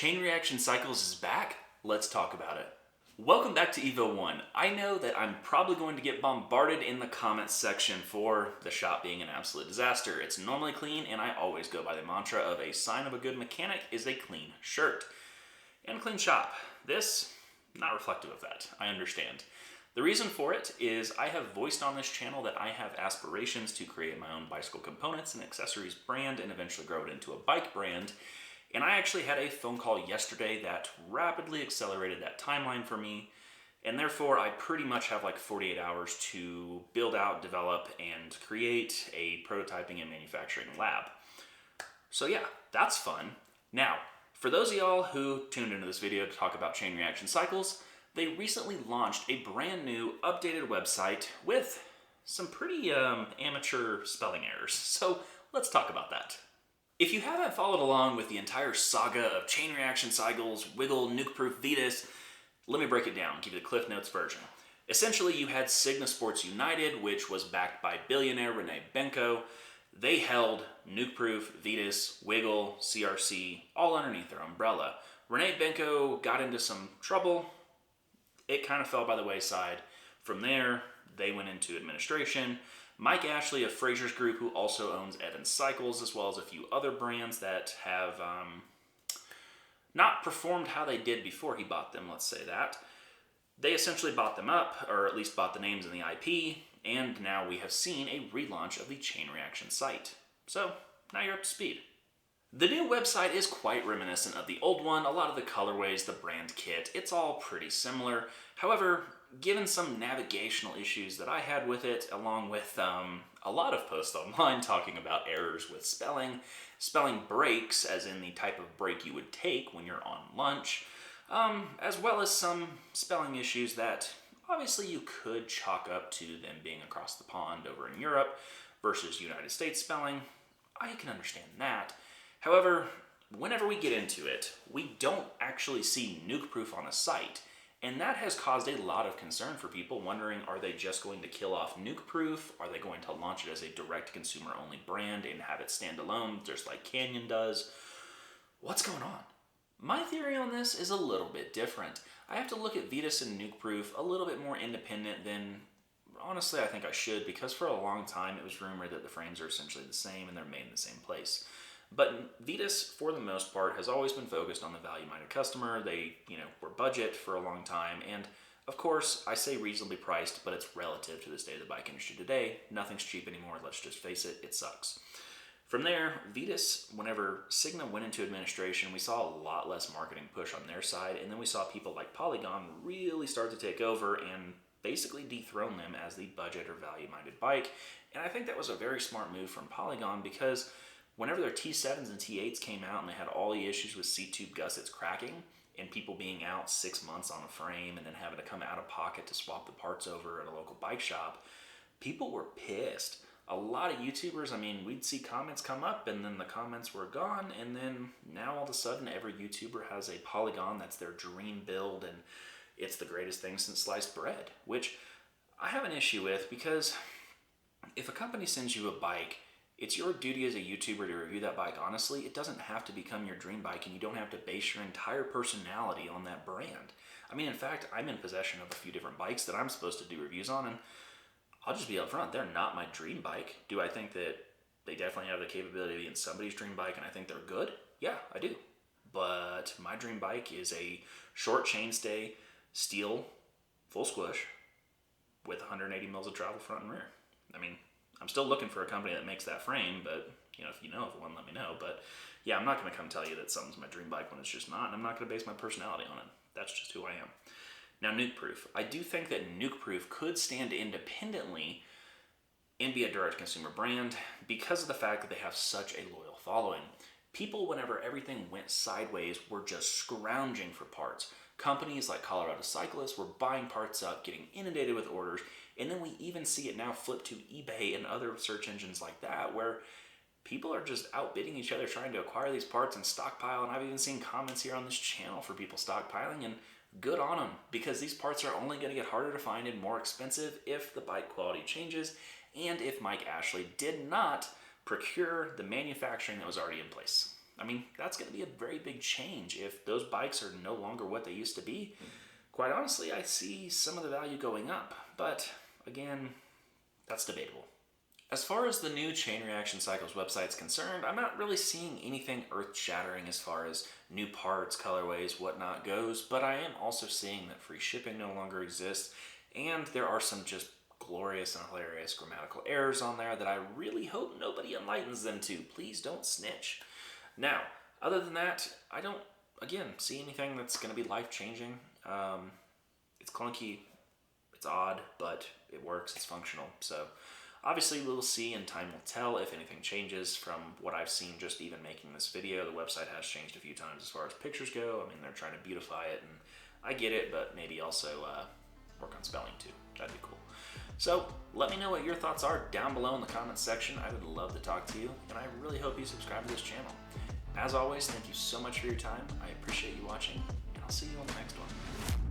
Chain reaction cycles is back. Let's talk about it. Welcome back to Evo 1. I know that I'm probably going to get bombarded in the comments section for the shop being an absolute disaster. It's normally clean, and I always go by the mantra of a sign of a good mechanic is a clean shirt. And a clean shop. This, not reflective of that. I understand. The reason for it is I have voiced on this channel that I have aspirations to create my own bicycle components and accessories brand and eventually grow it into a bike brand. And I actually had a phone call yesterday that rapidly accelerated that timeline for me. And therefore, I pretty much have like 48 hours to build out, develop, and create a prototyping and manufacturing lab. So yeah, that's fun. Now, for those of y'all who tuned into this video to talk about chain reaction cycles, they recently launched a brand new updated website with some pretty amateur spelling errors. So let's talk about that. If you haven't followed along with the entire saga of chain reaction cycles, Wiggle, Nukeproof, Vitas, let me break it down, give you the Cliff Notes version. Essentially, you had Signa Sports United, which was backed by billionaire Rene Benko. They held Nukeproof, Vitas, Wiggle, CRC, all underneath their umbrella. Rene Benko got into some trouble. It kind of fell by the wayside. From there, they went into administration. Mike Ashley of Fraser's Group, who also owns Evans Cycles, as well as a few other brands that have not performed how they did before he bought them, let's say that. They essentially bought them up, or at least bought the names and the IP, and now we have seen a relaunch of the chain reaction site. So, now you're up to speed. The new website is quite reminiscent of the old one. A lot of the colorways, the brand kit, it's all pretty similar. However, given some navigational issues that I had with it, along with a lot of posts online talking about errors with spelling breaks, as in the type of break you would take when you're on lunch, as well as some spelling issues that obviously you could chalk up to them being across the pond over in Europe versus United States spelling. I can understand that. However, whenever we get into it, we don't actually see Nukeproof on the site, and that has caused a lot of concern for people wondering, are they just going to kill off Nukeproof? Are they going to launch it as a direct-to-consumer only brand and have it stand alone, just like Canyon does? What's going on? My theory on this is a little bit different. I have to look at Vitas and Nukeproof a little bit more independent than, honestly, I think I should, because for a long time it was rumored that the frames are essentially the same and they're made in the same place. But Vitas, for the most part, has always been focused on the value-minded customer. They, were budget for a long time. And, of course, I say reasonably priced, but it's relative to the state of the bike industry today. Nothing's cheap anymore. Let's just face it. It sucks. From there, Vitas, whenever Signa went into administration, we saw a lot less marketing push on their side. And then we saw people like Polygon really start to take over and basically dethrone them as the budget or value-minded bike. And I think that was a very smart move from Polygon because whenever their T7s and T8s came out and they had all the issues with C-tube gussets cracking and people being out 6 months on a frame and then having to come out of pocket to swap the parts over at a local bike shop, people were pissed. A lot of YouTubers, we'd see comments come up and then the comments were gone, and then now all of a sudden every YouTuber has a Polygon that's their dream build and it's the greatest thing since sliced bread, which I have an issue with because if a company sends you a bike, it's your duty as a YouTuber to review that bike honestly. It doesn't have to become your dream bike, and you don't have to base your entire personality on that brand. In fact, I'm in possession of a few different bikes that I'm supposed to do reviews on, and I'll just be upfront, they're not my dream bike. Do I think that they definitely have the capability of being somebody's dream bike and I think they're good? Yeah, I do. But my dream bike is a short chainstay, steel, full squish, with 180 mils of travel front and rear. I'm still looking for a company that makes that frame, but if you know of one, let me know. But yeah, I'm not going to come tell you that something's my dream bike when it's just not, and I'm not going to base my personality on it. That's just who I am. Now, Nukeproof. I do think that Nukeproof could stand independently and be a direct-to-consumer brand because of the fact that they have such a loyal following. People, whenever everything went sideways, were just scrounging for parts. Companies like Colorado Cyclists were buying parts up, getting inundated with orders, and then we even see it now flip to eBay and other search engines like that, where people are just outbidding each other trying to acquire these parts and stockpile. And I've even seen comments here on this channel for people stockpiling, and good on them, because these parts are only going to get harder to find and more expensive if the bike quality changes and if Mike Ashley did not procure the manufacturing that was already in place. I mean, that's going to be a very big change if those bikes are no longer what they used to be. Quite honestly, I see some of the value going up, but again, that's debatable. As far as the new Chain Reaction Cycles website is concerned, I'm not really seeing anything earth-shattering as far as new parts, colorways, whatnot goes, but I am also seeing that free shipping no longer exists, and there are some just glorious and hilarious grammatical errors on there that I really hope nobody enlightens them to. Please don't snitch. Now, other than that, I don't, again, see anything that's going to be life-changing. It's clunky, it's odd, but it works, it's functional, so obviously we'll see and time will tell if anything changes. From what I've seen just even making this video, the website has changed a few times as far as pictures go. I mean, they're trying to beautify it, and I get it, but maybe also work on spelling too. That'd be cool. So let me know what your thoughts are down below in the comments section. I would love to talk to you, and I really hope you subscribe to this channel. As always, thank you so much for your time. I appreciate you watching, and I'll see you on the next one.